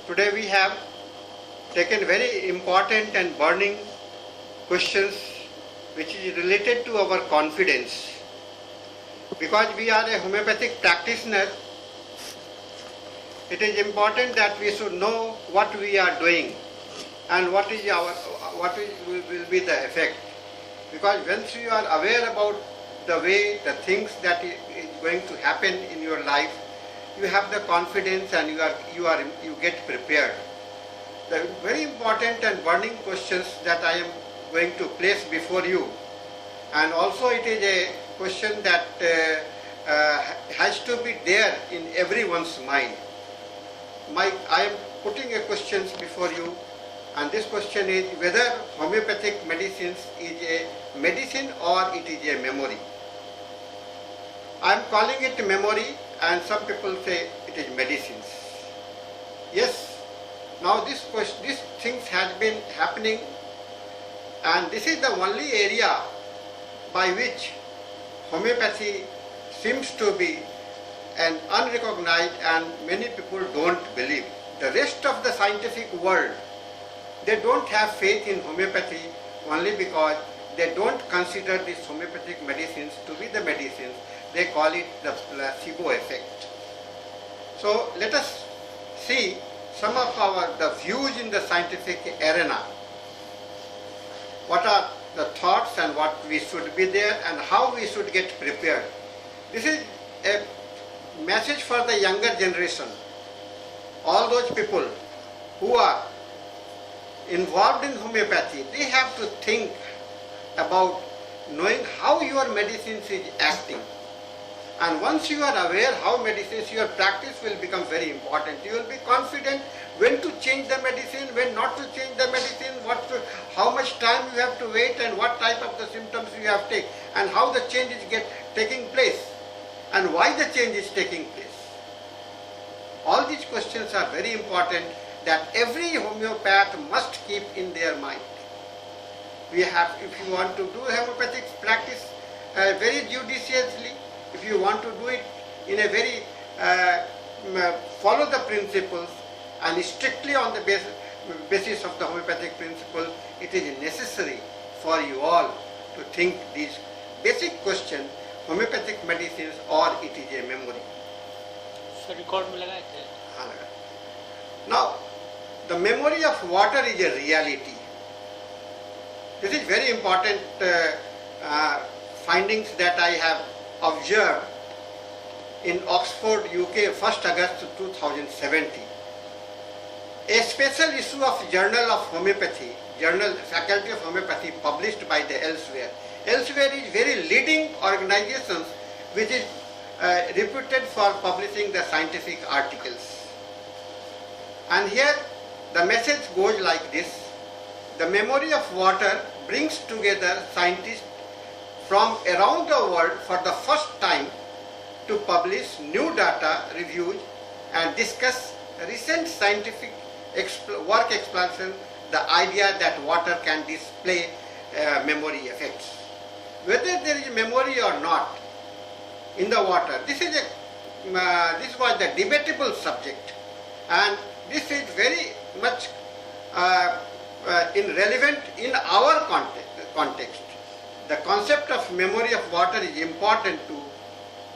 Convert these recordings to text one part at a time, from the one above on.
Today we have taken very important and burning questions which is related to our confidence. Because we are a homeopathic practitioner, it is important that we should know what we are doing and what will be the effect. Because once you are aware about the way, the things that is going to happen in your life, you have the confidence and you get prepared. The very important and burning questions that I am going to place before you, and also it is a question that has to be there in everyone's mind. I am putting a question before you, and this question is whether homeopathic medicines is a medicine or it is a memory. I am calling it memory, and some people say it is medicines. Yes, now these things has been happening, and this is the only area by which homeopathy seems to be an unrecognized, and many people don't believe. The rest of the scientific world, they don't have faith in homeopathy only because they don't consider these homeopathic medicines to be the medicines. They call it the placebo effect. So let us see some of the views in the scientific arena. What are the thoughts and what we should be there and how we should get prepared. This is a message for the younger generation. All those people who are involved in homeopathy, they have to think about knowing how your medicines is acting. And once you are aware how medicines, your practice will become very important. You will be confident when to change the medicine, when not to change the medicine, how much time you have to wait, and what type of the symptoms you have to take, and how the change is taking place, and why the change is taking place. All these questions are very important that every homeopath must keep in their mind. If you want to do homeopathic practice very judiciously, if you want to do it in a very follow the principles and strictly on the basis of the homeopathic principles, it is necessary for you all to think these basic questions: homeopathic medicines or it is a memory. So record में लगाए थे? हाँ लगा. Now, the memory of water is a reality. This is very important findings that I have observed in Oxford, UK, 1st August 2017. A special issue of Journal of Homeopathy, Journal Faculty of Homeopathy, published by the Elsewhere. Elsewhere is very leading organizations which is reputed for publishing the scientific articles. And here the message goes like this: the memory of water brings together scientists from around the world for the first time to publish new data, reviews, and discuss recent scientific work explanation the idea that water can display memory effects. Whether there is memory or not in the water, this was the debatable subject, and this is very much relevant in our context. The concept of memory of water is important to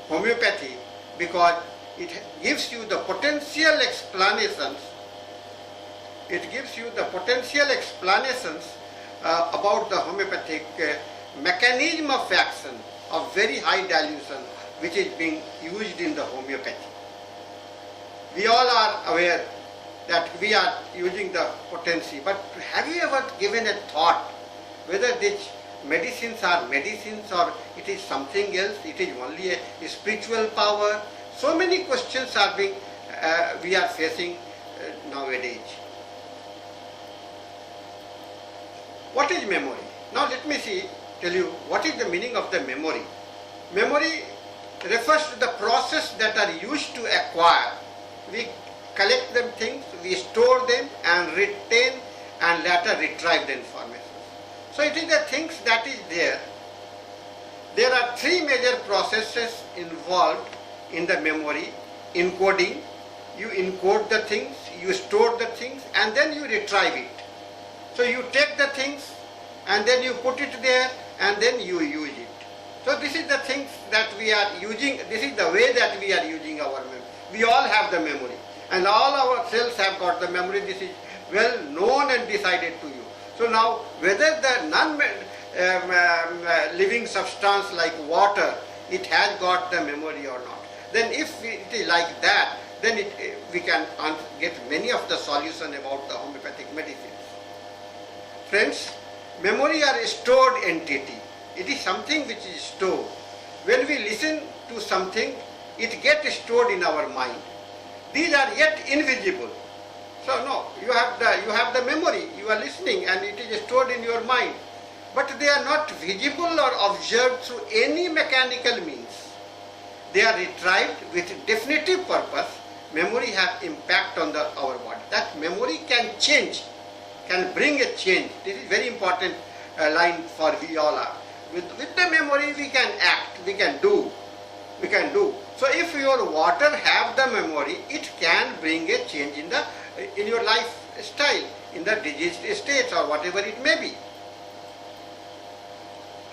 homeopathy because it gives you the potential explanations. It gives you the potential explanations about the homeopathic mechanism of action of very high dilution which is being used in the homeopathy. We all are aware that we are using the potency, but have you ever given a thought whether these medicines are medicines or it is something else, it is only a spiritual power? So many questions are we are facing nowadays. What is memory? Now let me tell you what is the meaning of the memory. Memory refers to the process that are used to acquire. We collect them things, we store them and retain and later retrieve the information. So it is the things that is there. There are three major processes involved in the memory: encoding, you encode the things, you store the things, and then you retrieve it. So you take the things and then you put it there and then you use it. So this is the things that we are using, this is the way that we are using our memory. We all have the memory and all our cells have got the memory. This is well known and decided to you. So now whether the non-living substance like water, it has got the memory or not. Then if it is like that, then we can get many of the solution about the homeopathic medicines. Friends, memory are a stored entity. It is something which is stored. When we listen to something, it gets stored in our mind. These are yet invisible. So no, you have the memory, you are listening and it is stored in your mind. But they are not visible or observed through any mechanical means. They are retrieved with definitive purpose. Memory has impact on our body. That memory can change, can bring a change. This is very important line for we all are. With the memory we can act, we can do. So if your water have the memory, it can bring a change in your lifestyle, in the diseased states or whatever it may be.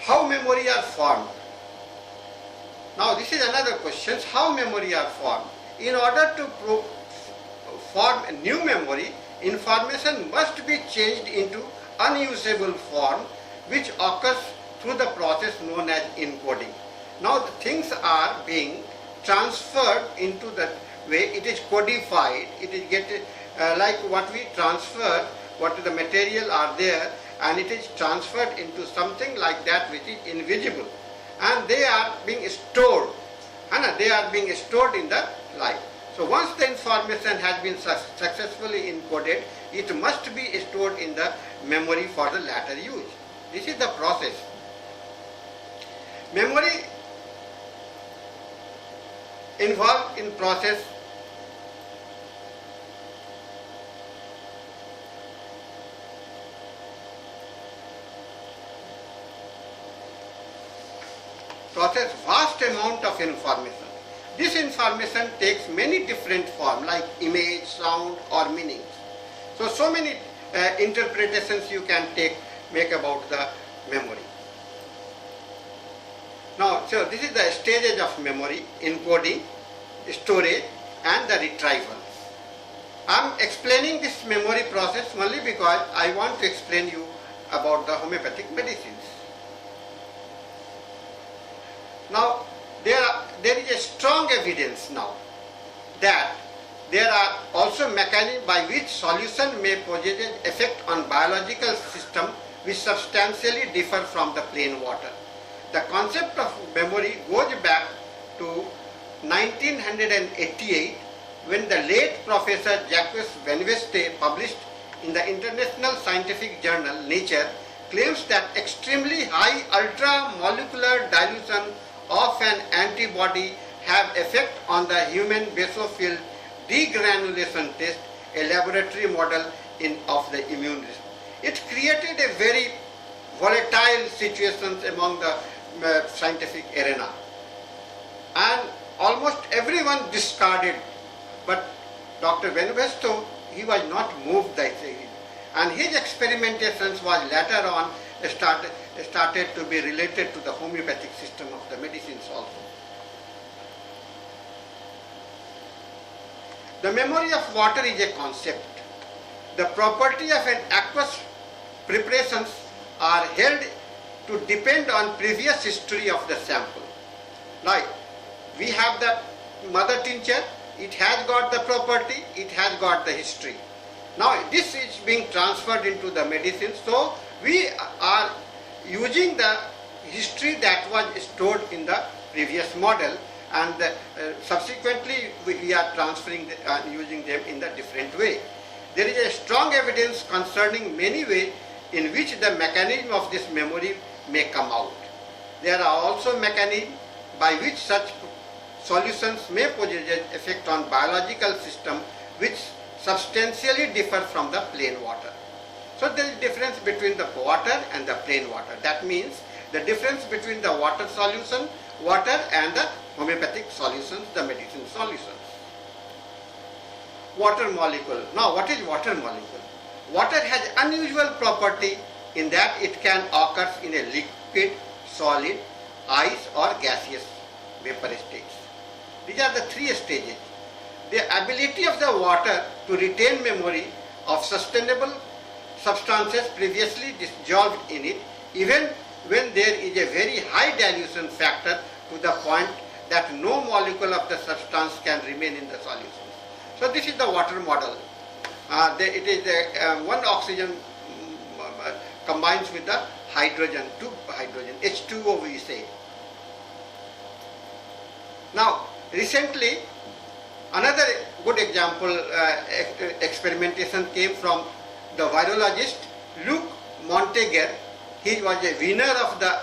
How memory are formed? Now this is another question, how memory are formed? In order to form a new memory, information must be changed into unusable form, which occurs through the process known as encoding. Now the things are being transferred into the way it is codified, it is like what we transfer, what the material are there, and it is transferred into something like that which is invisible, and they are being stored, and they are being stored in the life. So once the information has been successfully encoded, it must be stored in the memory for the later use. This is the process. Memory involved in process vast amount of information. This information takes many different forms like image, sound or meanings. So many interpretations you can make about the memory. Now, so this is the stages of memory: encoding, storage and the retrieval. I am explaining this memory process only because I want to explain you about the homeopathic medicines. Now, there is a strong evidence now that there are also mechanisms by which solution may possess an effect on biological system which substantially differ from the plain water. The concept of memory goes back to 1988 when the late Professor Jacques Van Veste published in the International Scientific Journal Nature claims that extremely high ultramolecular dilution of an antibody have effect on the human basophil degranulation test, a laboratory model of the immune response. It created a very volatile situation among the scientific arena, and almost everyone discarded, but Dr. Van Veste, he was not moved by it, and his experimentations was later on started to be related to the homeopathic system of the medicines also. The memory of water is a concept. The property of an aqueous preparations are held to depend on previous history of the sample. Like we have the mother tincture, it has got the property, it has got the history. Now this is being transferred into the medicine, so we are using the history that was stored in the previous model, and subsequently we are transferring using them in the different way. There is a strong evidence concerning many ways in which the mechanism of this memory may come out. There are also mechanisms by which such solutions may possess an effect on biological system which substantially differ from the plain water. So there is difference between the water and the plain water. That means the difference between the water solution, water and the homeopathic solutions, the medicine solutions. water molecule. Now, what is water molecule? Water has unusual property in that it can occur in a liquid, solid, ice or gaseous vapor states. These are the three stages. The ability of the water to retain memory of sustainable substances previously dissolved in it, even when there is a very high dilution factor to the point that no molecule of the substance can remain in the solution. So this is the water model. It is one oxygen combines with the hydrogen, two hydrogen, H2O we say. Now, recently, another good example experimentation came from the virologist Luc Montagnier. He was a winner of the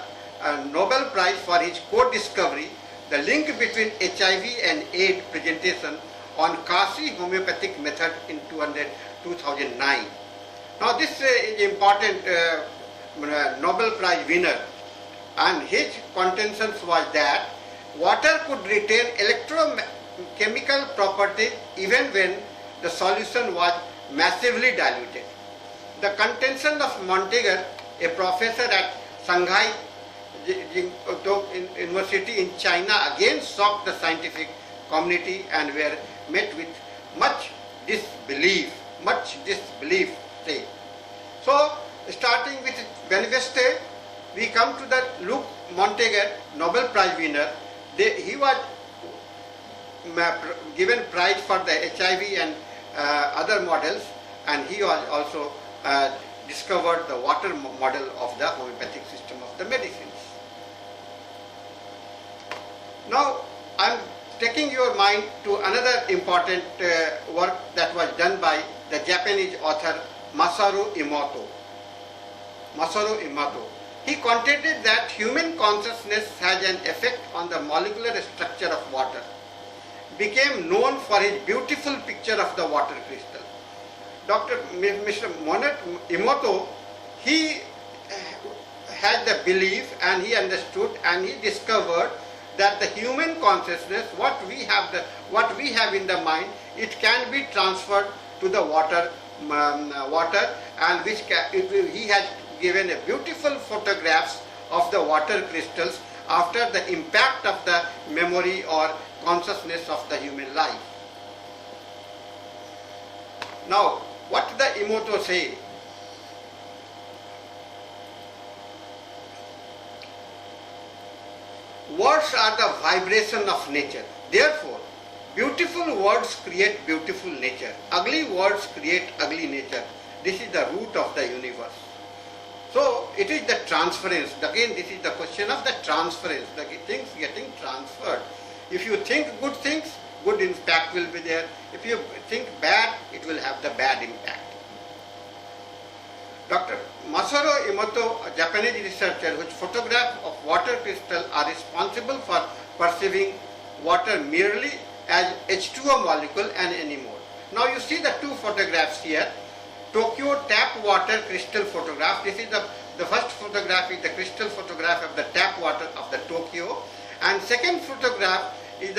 Nobel Prize for his co-discovery, the link between HIV and AIDS presentation on Kasi homeopathic method in 2009. Now this is important Nobel Prize winner, and his contention was that water could retain electrochemical properties even when the solution was massively diluted. The contention of Montagnier, a professor at Shanghai University in China, again shocked the scientific community and were met with much disbelief. Say. So, starting with Benveniste, we come to the Luc Montagnier, Nobel Prize winner. He was given prize for the HIV and other models, and he was also discovered the water model of the homeopathic system of the medicines. Now, I am taking your mind to another important work that was done by the Japanese author Masaru Emoto. He contended that human consciousness has an effect on the molecular structure of water. Became known for his beautiful picture of the water crystal. Mr. Emoto, he had the belief and he understood and he discovered that the human consciousness, what we have in the mind, it can be transferred to the water, and he has given a beautiful photographs of the water crystals after the impact of the memory or consciousness of the human life. Now, what the Emoto say? Words are the vibration of nature. Therefore, beautiful words create beautiful nature. Ugly words create ugly nature. This is the root of the universe. So, it is the transference. Again, this is the question of the transference. The things getting transferred. If you think good things, good impact will be there. If you think bad, it will have the bad impact. Dr. Masaru Emoto, a Japanese researcher whose photographs of water crystal are responsible for perceiving water merely as H2O molecule and anymore. Now you see the two photographs here. Tokyo tap water crystal photograph. This is the first photograph is the crystal photograph of the tap water of the Tokyo, and second photograph is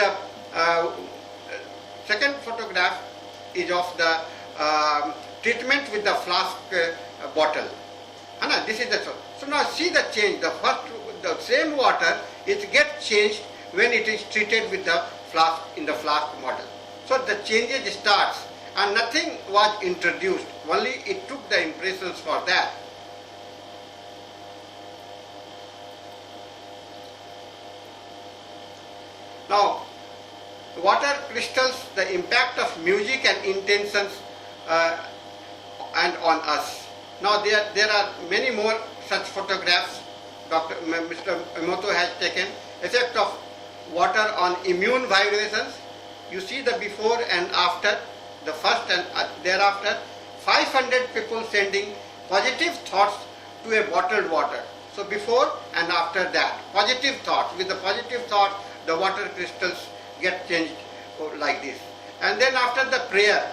of the treatment with the flask bottle. This is the so now see the change. The same water it gets changed when it is treated with the flask in the flask model. So the changes starts and nothing was introduced. Only it took the impressions for that. Now, water crystals, the impact of music and intentions and on us. Now there are many more such photographs Mr. Emoto has taken. Effect of water on immune vibrations. You see the before and after, the first and thereafter. 500 people sending positive thoughts to a bottled water. So before and after that, positive thoughts. With the positive thought, the water crystals get changed like this. And then after the prayer,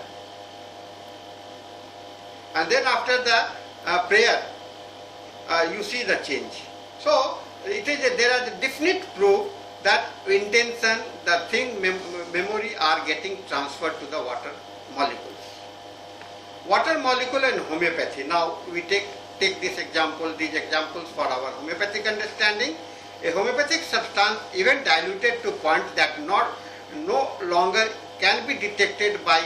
you see the change. So there are the definite proof that intention, the thing, memory are getting transferred to the water molecules. Water molecule and homeopathy. Now we take these examples for our homeopathic understanding. A homeopathic substance, even diluted to point that no longer can be detected by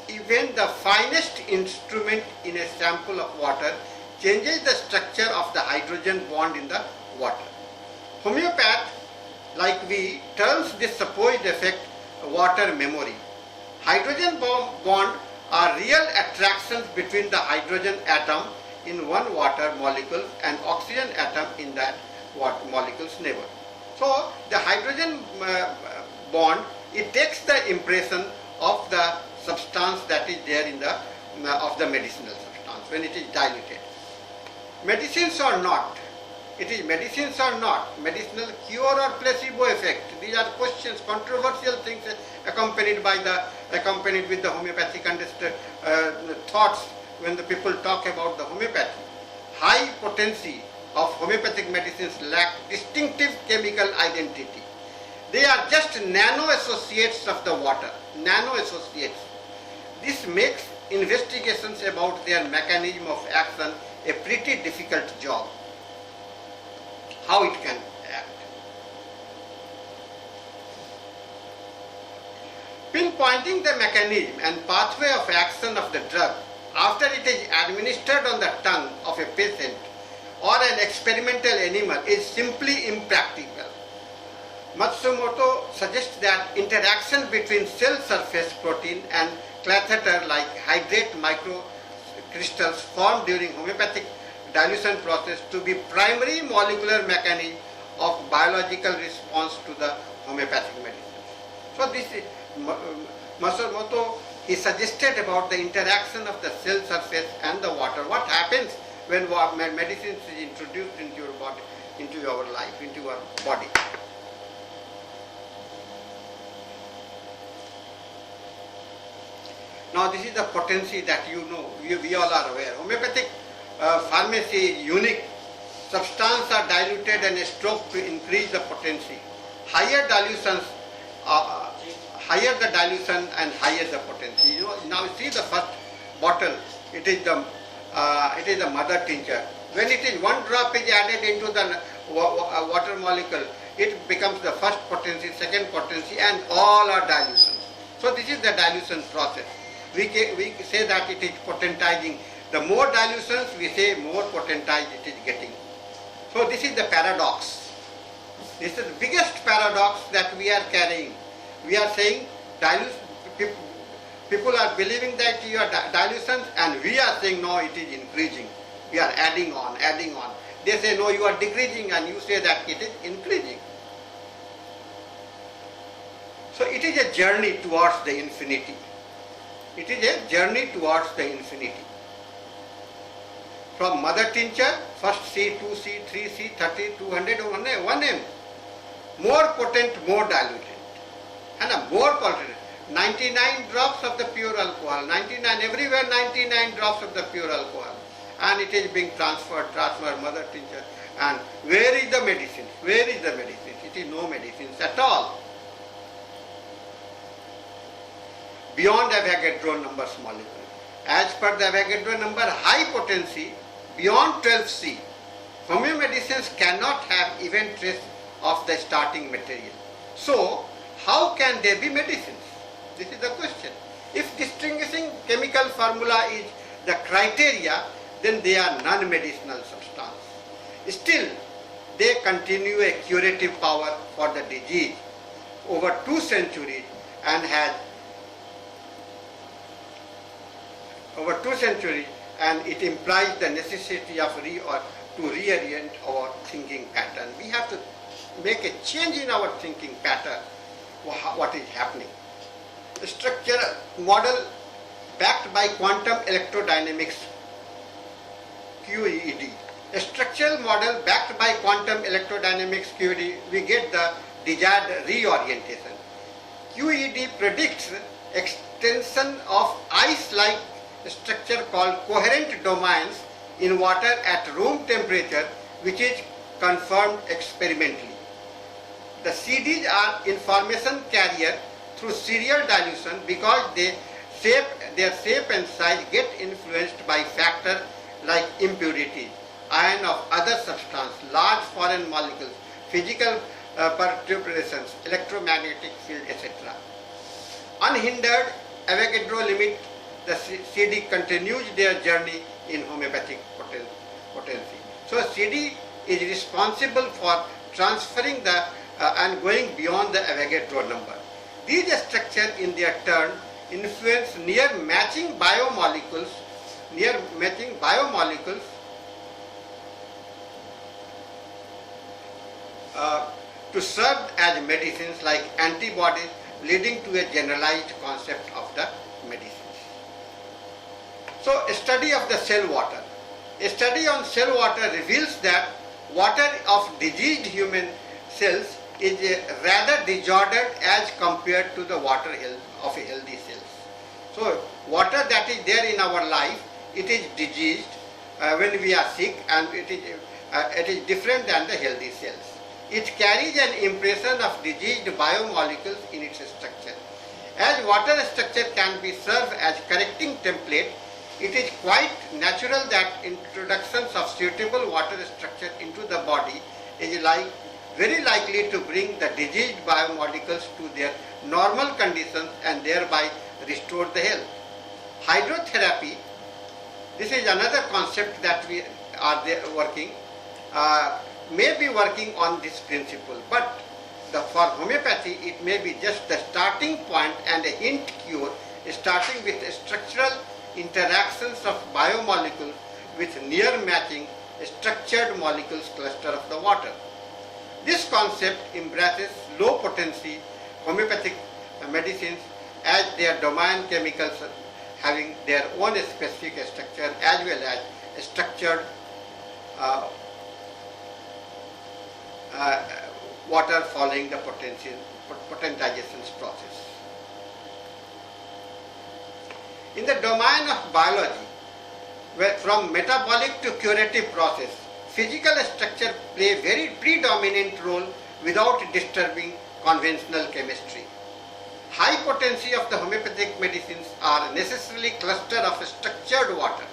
even the finest instrument in a sample of water, changes the structure of the hydrogen bond in the water. Homeopath, like we, terms this supposed effect water memory. Hydrogen bond are real attractions between the hydrogen atom in one water molecule and oxygen atom in that water molecule's neighbor. So the hydrogen bond, it takes the impression of the substance that is there in the of the medicinal substance when it is diluted. Medicines or not, it is medicines or not, medicinal cure or placebo effect. These are questions, controversial things accompanied with the homeopathic thoughts when the people talk about the homeopathy. High potency of homeopathic medicines lack distinctive chemical identity. They are just nano associates of the water, nano associates. This makes investigations about their mechanism of action a pretty difficult job. How it can act. Pinpointing the mechanism and pathway of action of the drug after it is administered on the tongue of a patient or an experimental animal is simply impractical. Matsumoto suggests that interaction between cell surface protein and catheter like hydrate microcrystals formed during homeopathic dilution process to be primary molecular mechanism of biological response to the homeopathic medicine. So this is Matsumoto, he suggested about the interaction of the cell surface and the water. What happens when medicine is introduced into your body, into your life, into your body. Now this is the potency that we all are aware. Homeopathic pharmacy is unique. Substances are diluted and stroked to increase the potency. Higher dilutions, higher the dilution and higher the potency. Now see the first bottle. It is the mother tincture. When it is one drop is added into the water molecule, it becomes the first potency, second potency, and all are dilutions. So this is the dilution process. We say that it is potentizing. The more dilutions, we say more potentized it is getting. So this is the paradox. This is the biggest paradox that we are carrying. We are saying people are believing that you are dilutions, and we are saying no, it is increasing. We are adding on. They say no, you are decreasing, and you say that it is increasing. So it is a journey towards the infinity. It is a journey towards the infinity. From mother tincture, first C, 2C, 3C, 30, 200, 1M. More potent, more diluted. And more potent. 99 drops of the pure alcohol. 99, everywhere 99 drops of the pure alcohol. And it is being transferred mother tincture. And where is the medicine? Where is the medicine? It is no medicines at all. Beyond Avogadro numbers molecule. As per the Avogadro number, high potency, beyond 12C, homeomedicines cannot have even trace of the starting material. So, how can they be medicines? This is the question. If distinguishing chemical formula is the criteria, then they are non-medicinal substance. Still, they continue a curative power for the disease over 2 centuries and has over 2 centuries, and it implies the necessity of to reorient our thinking pattern. We have to make a change in our thinking pattern. What is happening? The structure model backed by quantum electrodynamics, QED. A structural model backed by quantum electrodynamics, QED, we get the desired reorientation. QED predicts extension of ice-like structure called coherent domains in water at room temperature, which is confirmed experimentally. The CDs are information carrier through serial dilution because they their shape and size get influenced by factors like impurity, ion of other substance, large foreign molecules, physical perturbations, electromagnetic field, etc. Unhindered, Avogadro limit, the CD continues their journey in homeopathic potency. So CD is responsible for transferring the and going beyond the Avogadro number. These structures in their turn influence near matching biomolecules to serve as medicines like antibodies, leading to a generalized concept of the medicines. So, a study of the cell water. A study on cell water reveals that water of diseased human cells is rather disordered as compared to the water of healthy cells. So, water that is there in our life, it is diseased when we are sick, and it is different than the healthy cells. It carries an impression of diseased biomolecules in its structure. As water structure can be served as correcting template, it is quite natural that introductions of suitable water structure into the body is very likely to bring the diseased biomolecules to their normal conditions and thereby restore the health. Hydrotherapy, this is another concept that we are working, may be working on this principle, but for homeopathy it may be just the starting point and a hint cure, starting with structural interactions of biomolecules with near matching structured molecules cluster of the water. This concept embraces low potency homeopathic medicines as their domain chemicals having their own specific structure as well as structured water following the potentization process. In the domain of biology, from metabolic to curative process, physical structure play a very predominant role without disturbing conventional chemistry. High potency of the homeopathic medicines are necessarily cluster of structured water.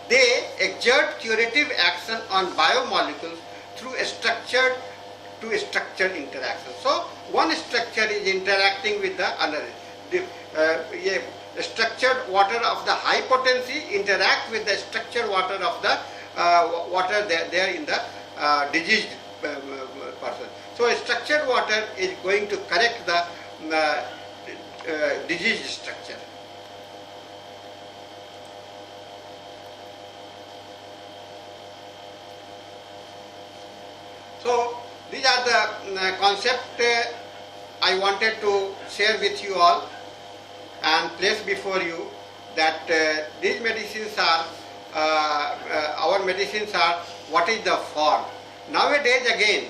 They exert curative action on biomolecules through a structured to structured interaction. So one structure is interacting with the other. The structured water of the high potency interact with the structured water of the water there in the diseased person. So a structured water is going to correct the diseased structure. So these are the concept I wanted to share with you all and place before you, that these medicines are, our medicines are what is the form. Nowadays again,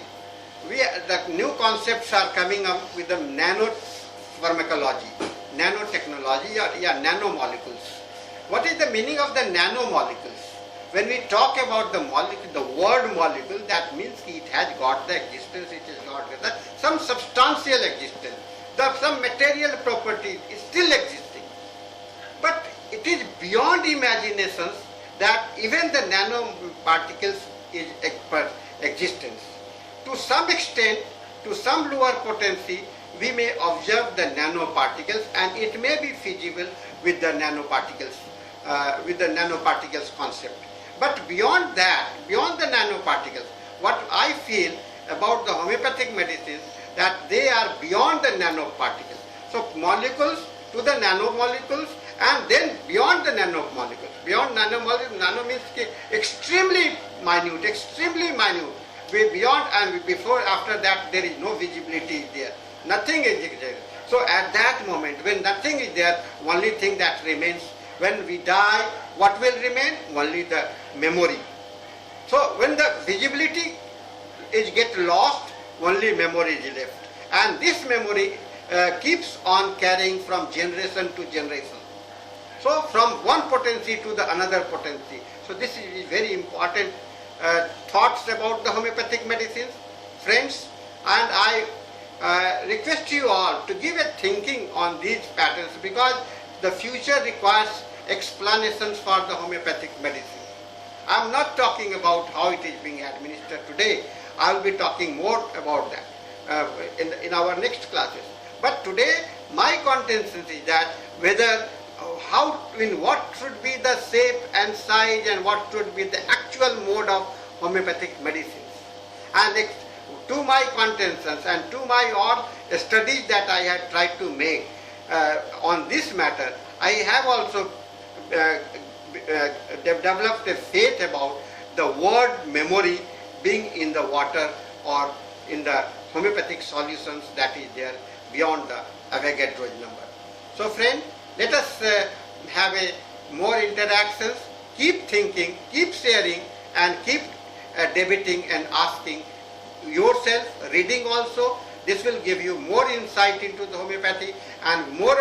the new concepts are coming up with the nanopharmacology, nanotechnology, or nanomolecules. What is the meaning of the nanomolecules? When we talk about the molecule, the word molecule, that means it has got the existence, it has got some substantial existence. Some material property is still existing. But it is beyond imaginations that even the nanoparticles is existence. To some extent, to some lower potency, we may observe the nanoparticles, and it may be feasible with the nanoparticles, concept. But beyond that, beyond the nanoparticles, what I feel about the homeopathic medicines, that they are beyond the nanoparticles. So molecules to the nanomolecules, and then beyond the nanomolecules. Beyond nanomolecules, nano means extremely minute, beyond, and before, after that, there is no visibility there. Nothing is there. So at that moment, when nothing is there, only thing that remains, when we die, what will remain? Only the memory. So when the visibility is get lost, only memory is left. And this memory keeps on carrying from generation to generation. So from one potency to the another potency. So this is very important thoughts about the homeopathic medicines, friends, and I request you all to give a thinking on these patterns, because the future requires explanations for the homeopathic medicine. I am not talking about how it is being administered today. I will be talking more about that in our next classes. But today my contention is that whether in what should be the shape and size and what should be the actual mode of homeopathic medicines. And to my contentions and to my all studies that I had tried to make on this matter, I have also developed a faith about the word memory being in the water or in the homeopathic solutions that is there beyond the Avogadro's number. So friend, let us have more interactions, keep thinking, keep sharing, and keep debating and asking yourself, reading also. This will give you more insight into the homeopathy, and more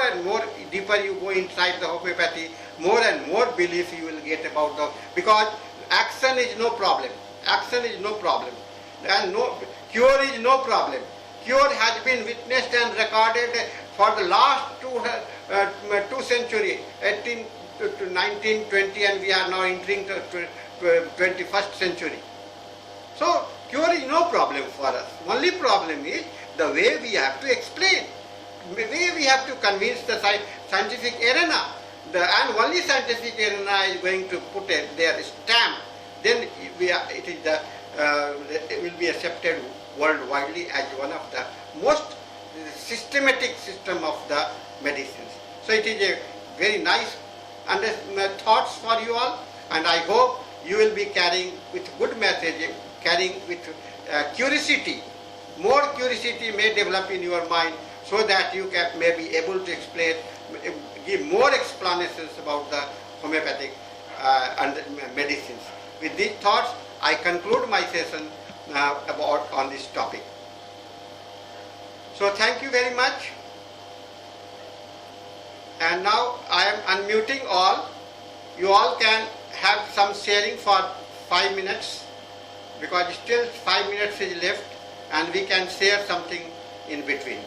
deeper you go inside the homeopathy, more and more belief you will get about the, because action is no problem. Action is no problem. And no cure is no problem. Cure has been witnessed and recorded for the last two centuries, 18 to 19, 20, and we are now entering the 21st century. So cure is no problem for us. Only problem is the way we have to explain, the way we have to convince the scientific arena. And only scientific arena is going to put their stamp. Then it will be accepted worldwide as one of the most systematic system of the medicines. So it is a very nice thoughts for you all, and I hope you will be carrying with good message, carrying with curiosity. More curiosity may develop in your mind, so that you may be able to explain, give more explanations about the homeopathic and medicines. With these thoughts, I conclude my session on this topic. So thank you very much. And now I am unmuting all. You all can have some sharing for 5 minutes, because still 5 minutes is left, and we can share something in between.